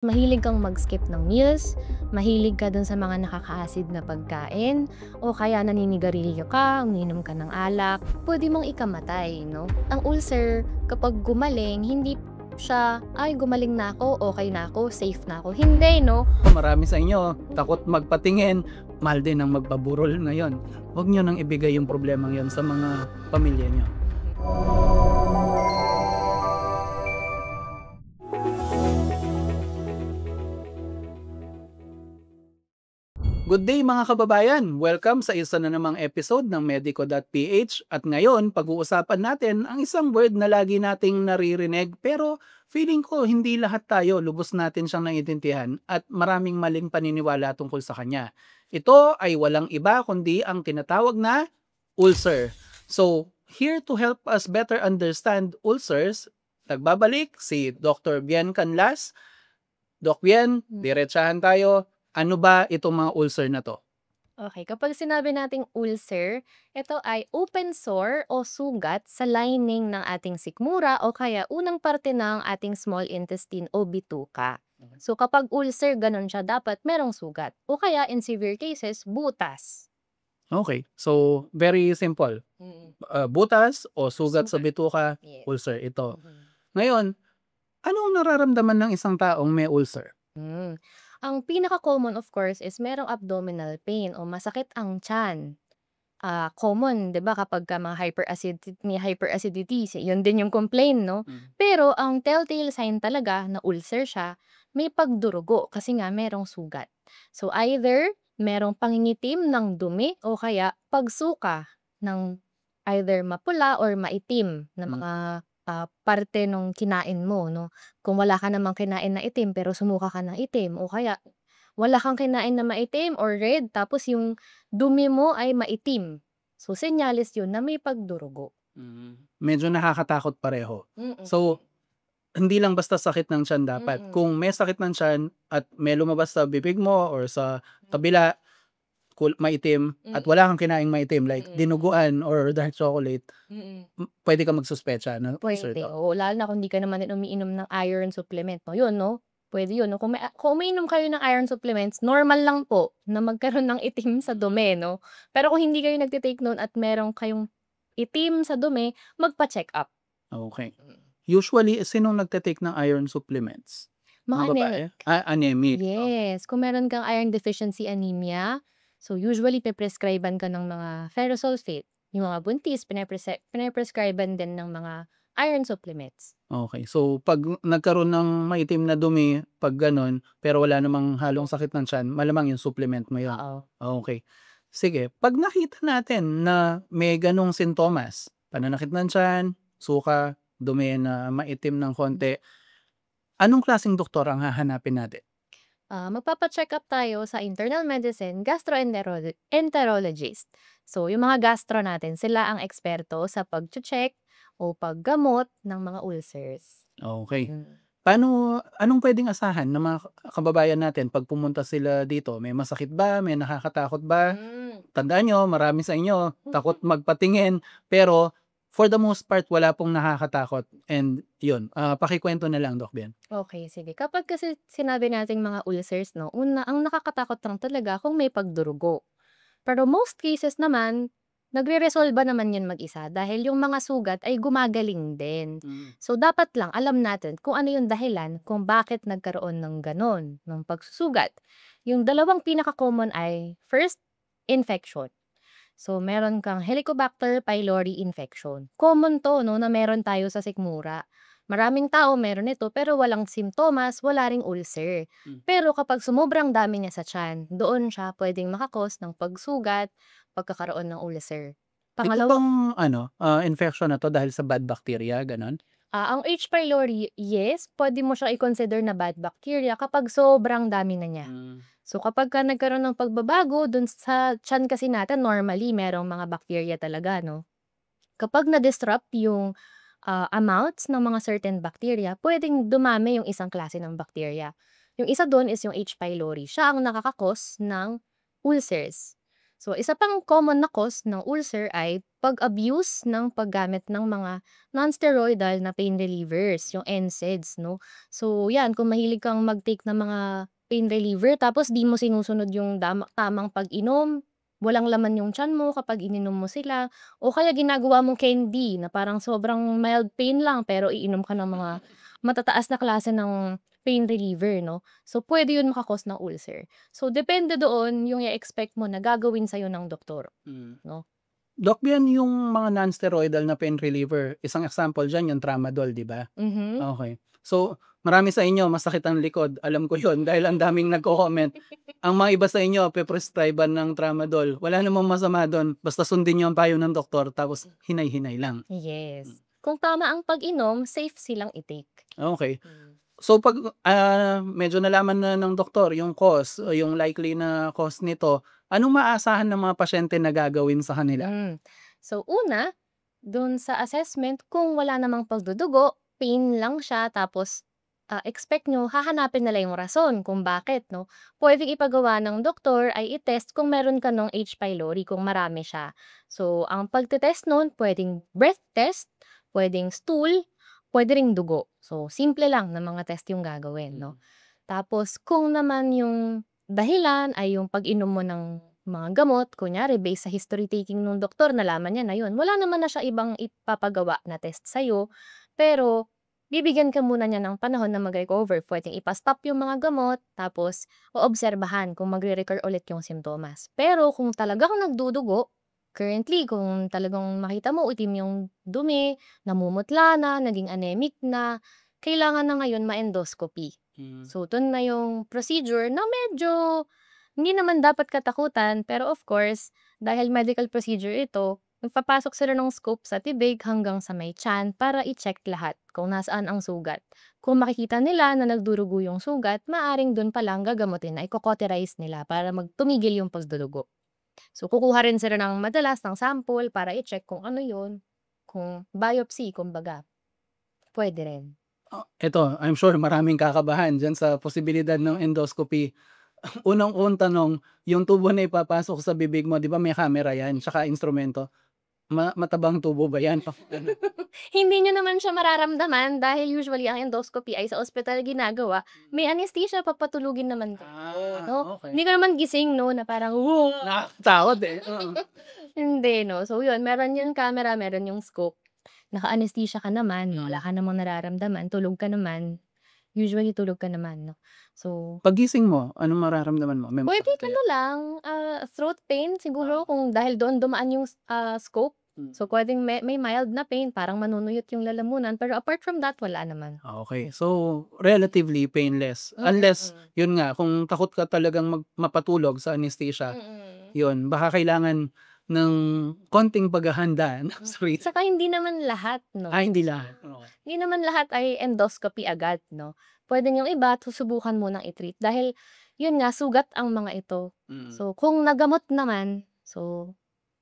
Mahilig kang mag-skip ng meals, mahilig ka dun sa mga nakaka-acid na pagkain, o kaya naninigarilyo ka, umiinom ka ng alak, pwede mong ikamatay, no? Ang ulcer, kapag gumaling, hindi siya, ay gumaling na ako, okay na ako, safe na ako. Hindi, no? Marami sa inyo takot magpatingin, mahal din ang magpaburol ngayon. Huwag nyo nang ibigay yung problemang yon sa mga pamilya nyo. Good day mga kababayan! Welcome sa isa na namang episode ng Medico.ph at ngayon pag-uusapan natin ang isang word na lagi nating naririnig pero feeling ko hindi lahat tayo lubos natin siyang naiintindihan at maraming maling paniniwala tungkol sa kanya. Ito ay walang iba kundi ang tinatawag na ulcer. So, here to help us better understand ulcers, nagbabalik si Dr. Bien Canlas. Doc Bien, diretsahan tayo. Ano ba itong mga ulcer na 'to? Okay, kapag sinabi nating ulcer, ito ay open sore o sugat sa lining ng ating sikmura o kaya unang parte ng ating small intestine o bituka. Okay. So kapag ulcer, ganun siya, dapat merong sugat. O kaya in severe cases, butas. Okay, so very simple. Mm. Butas o sugat sa Sugat. bituka, Yes. ulcer ito. Mhm. Ngayon, anong nararamdaman ng isang taong may ulcer? Hmm. Ang pinaka-common of course is merong abdominal pain o masakit ang tiyan. Common 'di ba kapagka mga hyperacidity, yun din yung complaint 'no? Hmm. Pero ang telltale sign talaga na ulcer siya, may pagdurugo kasi nga merong sugat. So either merong pangingitim ng dumi o kaya pagsuka ng either mapula or maitim na Hmm. mga, parte nung kinain mo 'no. Kung wala ka namang kinain na itim pero sumuka ka ng itim o kaya wala kang kinain na maitim or red tapos yung dumi mo ay maitim. So, senyales yun na may pagdurugo. Medyo nakakatakot pareho. Mm. So, hindi lang basta sakit ng tiyan dapat. Mm. Kung may sakit ng tiyan at may lumabas sa bibig mo or sa kabila, maitim at Mm. wala kang kinaing maitim like Mm. dinuguan or dark chocolate, Mm. puwede kang magsuspecha na ulcer Puwede, 'to. oo, lalo na kung di ka naman din umiinom ng iron supplement 'no, yun 'no, puwede yun 'no. Kung umiinom kayo ng iron supplements, normal lang po na magkaroon ng itim sa dumi 'no. Pero kung hindi kayo nagte-take no'n at meron kayong itim sa dumi, magpa-check-up. Okay. Mm. Usually, sinong nagte-take ng iron supplements? Mga Mga babae? anemic. Anemic, Yes, kung meron kang iron deficiency anemia, so usually pe-prescribe-an ka ng mga ferrosulfate. Yung mga buntis pine-prescribe-an din ng mga iron supplements. Okay. So, 'pag nagkaroon ng maitim na dumi 'pag gano'n, pero wala namang halong sakit ng tiyan, malamang yung supplement mo yun. Oo. Okay. Sige, 'pag nakita natin na may gano'ng sintomas, pananakit ng tiyan, suka, dumi na maitim ng konti, anong klaseng doktor ang hahanapin natin? Magpapa-check-up tayo sa internal medicine gastroenterologist. So, yung mga gastro natin, sila ang eksperto sa pagche-check o paggamot ng mga ulcers. Okay. Mm. Anong puwedeng asahan ng mga kababayan natin 'pag pumunta sila dito? May masakit ba, may nakakatakot ba? Hmm. Tandaan niyo, marami sa inyo takot magpatingin, pero for the most part wala pong nakakatakot and 'yun, pakikwento na lang Doc Ben. Okay, sige. Kapag kasi sinabi nating mga ulcers 'no, una, ang nakakatakot lang talaga kung may pagdurugo. Pero most cases naman, nagreresolba naman 'yun mag-isa dahil yung mga sugat ay gumagaling din. Mm. So, dapat lang alam natin kung ano yung dahilan kung bakit nagkaroon ng gano'n, ng pagsusugat. Yung dalawang pinaka-common ay first, infection. So, meron kang Helicobacter pylori infection. Common 'to 'no, na meron tayo sa sikmura. Maraming tao meron ito pero walang simptomas, wala ring ulcer. Hmm. Pero kapag sumobrang dami niya sa tiyan, doon siya puwedeng ng pagsugat, pagkakaroon ng ulcer. Ito Pangalawa, bang ano, infection na 'to dahil sa bad bacteria, gano'n? ang H. pylori, yes, puwede mo siya i-consider na bad bacteria kapag sobrang dami na niya. Hmm. So kapagka nagkaroon ng pagbabago dun sa tiyan kasi natin, normally merong mga bacteria talaga 'no. Kapag na-disrupt yung, amounts ng mga certain bacteria, puwedeng dumami yung isang klase ng bacteria. Yung isa dun is yung H. pylori, siya ang nakaka ng ulcers. So, isa pang common na cause ng ulcer ay pag-abuse ng paggamit ng mga non-steroidal na pain relievers, yung NSAIDs, no? So, yan, kung mahilig kang mag-take ng mga pain reliever tapos di mo sinusunod yung tamang pag-inom, walang laman yung tiyan mo kapag ininom mo sila, o kaya ginagawa mong candy na parang sobrang mild pain lang pero iinom ka ng mga matataas na klase ng pain reliever, no? So, pwede yun maka-cause ng ulcer. So, depende doon yung i-expect mo na gagawin sa'yo ng doktor, Mm. 'no? Doc, yan yung mga non-steroidal na pain reliever, isang example diyan yung Tramadol, 'di ba? Mhm. Okay. So, marami sa inyo masakit ang likod, alam ko yun dahil ang daming nagko-comment. Ang mga iba sa inyo pe-prescribe-an ng Tramadol, wala namang masama dun, basta sundin niyo ang payo ng doktor tapos hinay-hinay lang. Hmm, Yes. Kung tama ang pag-inom, safe silang i-take. okey. Hmm. So 'pag, medyo nalaman na ng doktor yung cause o yung likely na cause nito, anong maaasahan ng mga pasyente na gagawin sa kanila? Hmm. So, una, dun sa assessment kung wala namang pagdudugo, pain lang siya tapos, expect nyo hahanapin nila yung rason kung bakit, 'no. Puwedeng ipagawa ng doktor ay i-test kung meron ka nung H. pylori kung marami siya. So, ang pagte-test nun puwedeng breath test, puwedeng stool, puwede ring dugo. So, simple lang na mga test yung gagawin, 'no. Mm. Tapos kung naman yung dahilan ay yung pag-inom mo ng mga gamot, kunyari based sa history taking nung doktor nalaman niya na yun, wala naman na siya ibang ipapagawa na test sa'yo, pero bibigyan ka muna niya ng panahon na mag-recover. Puwedeng ipa-stop yung mga gamot, tapos oobserbahan kung magre-recur ulit yung simptomas. Pero kung talagang nagdudugo, currently kung talagang makita mo itim yung dumi, namumutla na, naging anemic na, kailangan na ngayon ma-endoscopy. Hmm. So, dun na yung procedure na medyo hindi naman dapat katakutan, pero of course, dahil medical procedure ito, magpapasok sila ng scope sa tibig hanggang sa may tiyan para i-check lahat kung nasaan ang sugat. Kung makikita nila na nagdurugo yung sugat, maaring dun palang gagamutin na i-cauterize nila para tumigil yung pagdudugo. So, kukuha rin sila ng madalas ng sample para i-check kung ano yun, kung biopsy, kumbaga, pwede rin. Eto, I'm sure maraming kakabahan diyan sa posibilidad ng endoscopy. Unang-unang tanong, yung tubo na ipapasok sa bibig mo, 'di ba may camera 'yan, tsaka instrumento, matabang tubo ba 'yan? Ano? Hindi niyo naman siya mararamdaman dahil usually ang endoscopy ay sa ospital ginagawa, may anesthesia papatulugin naman kayo, 'no? Okey. Hindi ka naman gising 'no, na parang, Nakakatakot, eh, oo. hindi 'no. So yun, meron yung camera, meron yung scope, naka-anesthesia ka naman 'no, wala Hmm. ka namang nararamdaman, tulog ka naman, usually tulog ka naman 'no. So, Paggising mo, anong mararamdaman mo? May masakit puwedeng kaya? ano lang, throat pain siguro kung dahil doon dumaan yung, scope. Hmm. So puwedeng may mild na pain, parang manunuyot yung lalamunan, pero apart from that wala naman. Okey. So, relatively painless, unless Mm. yun nga, kung takot ka talagang mapatulog sa anesthesia, Mm. yun baka kailangan ng konting paghahanda ng sarili. Saka hindi naman lahat 'no, Hindi lahat, okey. hindi naman lahat ay endoscopy agad 'no. Puwedeng yung iba susubukan munang i-treat dahil yun nga sugat ang mga ito. Mm. So kung nagamot naman, so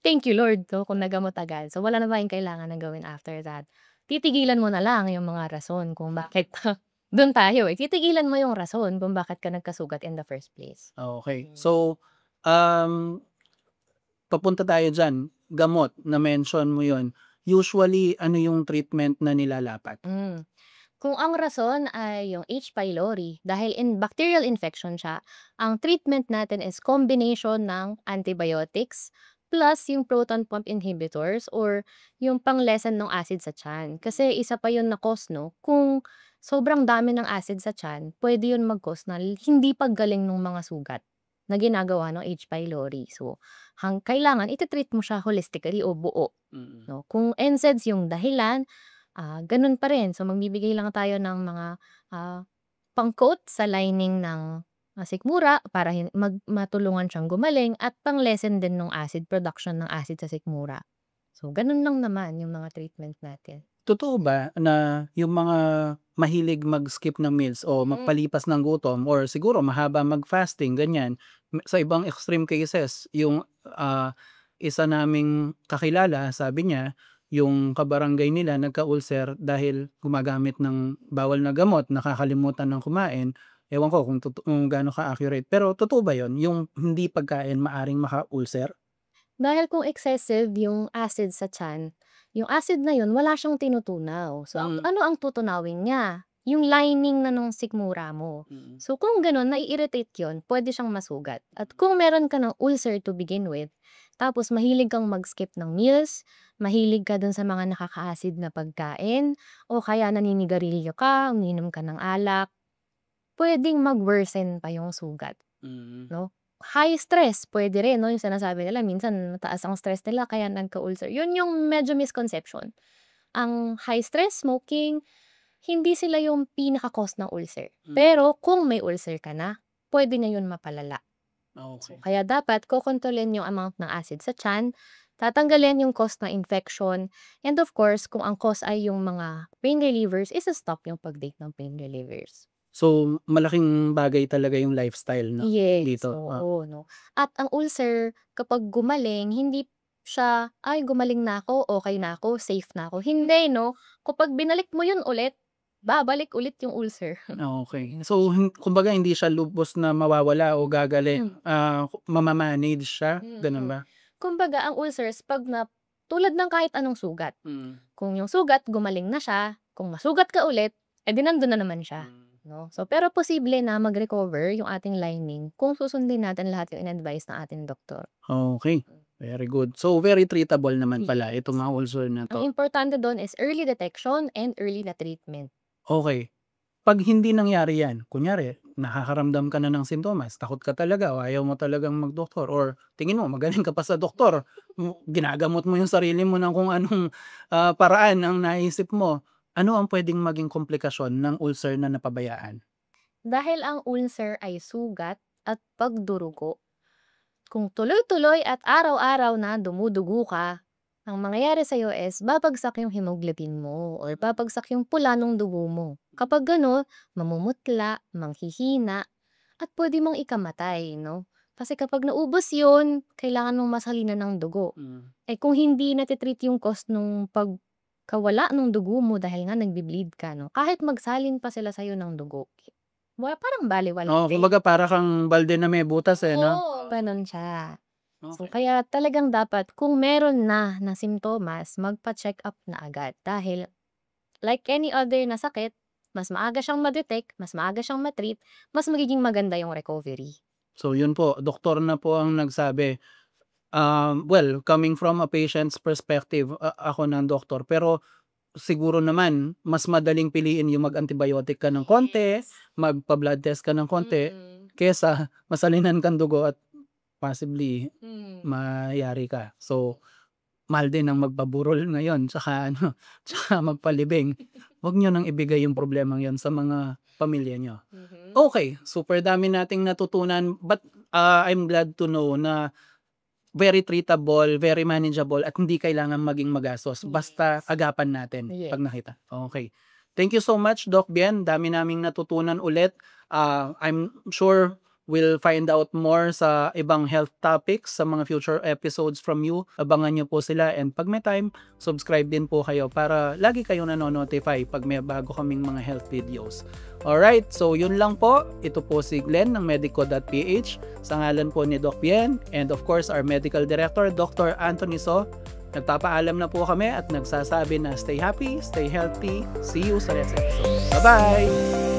thank you Lord 'no kung nagamot agad. So wala na tayong kailangan na gawin after that. Titigilan mo na lang yung mga rason kung bakit dun tayo, titigilan mo yung rason kung bakit ka nagkasugat in the first place. Okey. Hmm. So, um, papunta tayo diyan, gamot na-mention mo yun, usually ano yung treatment na nilalapat? Hmm. Kung ang rason ay yung H. pylori dahil bacterial infection siya, ang treatment natin is combination ng antibiotics plus yung proton pump inhibitors or yung pang-lessen ng acid sa tiyan. Kasi isa pa yun na cause 'no, kung sobrang dami ng acid sa tiyan, pwede yun mag-cause na hindi paggaling ng mga sugat na ginagawa ng H. pylori. So, kailangan ite-treat mo siya holistically o buo. Mm. 'No, kung NSAIDs yung dahilan, gano'n pa rin. So, magbibigay lang tayo ng mga, ah, pang-coat sa lining ng, sikmura para matulungan siyang gumaling at pang-lessen din nung acid production ng acid sa sikmura. So, gano'n lang naman yung mga treatment natin. Totoo ba na yung mga mahilig mag-skip ng meals o Mm. magpalipas ng gutom or siguro mahaba mag-fasting ganyan, sa ibang extreme cases yung, isa naming kakilala sabi niya, yung kabarangay nila nagka-ulcer dahil gumagamit ng bawal na gamot, nakakalimutan ng kumain. Ewan ko kung gaano ka-accurate, pero totoo ba yun, yung hindi pagkain maaring maka-ulcer? Dahil kung excessive yung acid sa tiyan, yung acid na yun wala siyang tinutunaw. So, ano ang tutunawin niya? Yung lining na nung sikmura mo. So, kung gano'n nai-irritate yun, puwede siyang masugat. At kung meron ka ng ulcer to begin with, tapos mahilig kang mag-skip ng meals, mahilig ka dun sa mga nakaka-acid na pagkain, o kaya naninigarilyo ka, umiinom ka ng alak, puwedeng mag-worsen pa yung sugat. No? High stress, pwede rin 'no, yung sinasabi nila minsan mataas ang stress nila kaya nagka-ulcer, yun yung medyo misconception. Ang high stress, smoking, hindi sila yung pinaka-cause ng ulcer. Pero kung may ulcer ka na, pwede na yun mapalala. So, Okay. kaya dapat kokontrolin yung amount ng acid sa tiyan, tatanggalin yung cause na infection, and of course, kung ang cause ay yung mga pain relievers, isa-stop yung pag-take ng pain relievers. So, malaking bagay talaga yung lifestyle 'no, Yes, dito, oo 'no. At ang ulcer kapag gumaling hindi siya, "Ay gumaling na ako, okey na ako, safe na ako." Hindi 'no, kapag binalik mo yun ulit, babalik ulit yung ulcer. okey. So, kumbaga hindi siya lubos na mawawala o gagaling, Hmm, mama-manage siya, gano'n mm. ba? Kumbaga ang ulcers 'pag tulad ng kahit anong sugat, kung yung sugat gumaling na siya, kung masugat ka ulit, eh, di nandun na naman siya, 'no. So, pero posible na mag-recover yung ating lining kung susundin natin lahat yung in-advice ng ating doktor. Okay, very good. So, very treatable naman pala Yes. itong mga ulcer na Ang 'to. importante dun is early detection and early na treatment. Okay. 'Pag hindi nangyari 'yan, kunyari nakakaramdam ka na ng sintomas, takot ka talaga o ayaw mo talagang mag-doktor or tingin mo magaling ka pa sa doktor, ginagamot mo yung sarili mo ng kung anong, paraan ang naisip mo. Ano ang puwedeng maging komplikasyon ng ulcer na napabayaan? Dahil ang ulcer ay sugat at pagdurugo, kung tuloy-tuloy at araw-araw na dumudugo ka, ang mangyayari sa'yo is babagsak yung hemoglobin mo or babagsak yung pula ng dugo mo. Kapag gano'n, mamumutla, manghihina, at pwede mong ikamatay, no? Kasi kapag naubos yun, kailangan mong masalinan ng dugo. Eh kung hindi natitreat yung cause nung pagkawala ng dugo mo dahil nga nagbi-bleed ka, no? Kahit magsalin pa sila sa'yo ng dugo, parang balewala Oo, din. kumbaga para kang balde na may butas, eh, 'no? Oo. Gano'n siya. So, Okey. kaya talagang dapat kung meron na simptomas, magpa-check-up na agad. Dahil like any other na sakit, mas maaga siyang ma-detect, mas maaga siyang ma-treat, mas magiging maganda yung recovery. So, yun po, doktor na po ang nagsabi. Well, coming from a patient's perspective, ako ng doktor, pero siguro naman mas madaling piliin yung mag-antibiotic ka ng konti, Yes. magpa-blood test ka ng konti, Mm. kaysa masalinan kang dugo at possibly Hmm. mayari ka. So, mahal din ang magpaburol ngayon tsaka ano, tsaka magpalibing. Wag niyo nang ibigay yung problemang yon sa mga pamilya niyo. Mhm. Okay, super dami nating natutunan, but, I'm glad to know na very treatable, very manageable at hindi kailangan maging magastos basta Yes. agapan natin Yes. 'pag nakita. Okay. Thank you so much, Doc Bien, dami naming natutunan ulit. I'm sure we'll find out more sa ibang health topics sa mga future episodes from you. Abangan niyo po sila, and 'pag may time, subscribe din po kayo para lagi kayong nano-notify 'pag may bago kaming mga health videos. Alright, so yun lang po. Ito po si Glenn ng medico.ph sa ngalan po ni Doc Bien, and of course our medical director, Dr. Anthony So. Nagpapaalam na po kami at nagsasabi na stay happy, stay healthy. See you sa next episode. Bye-bye!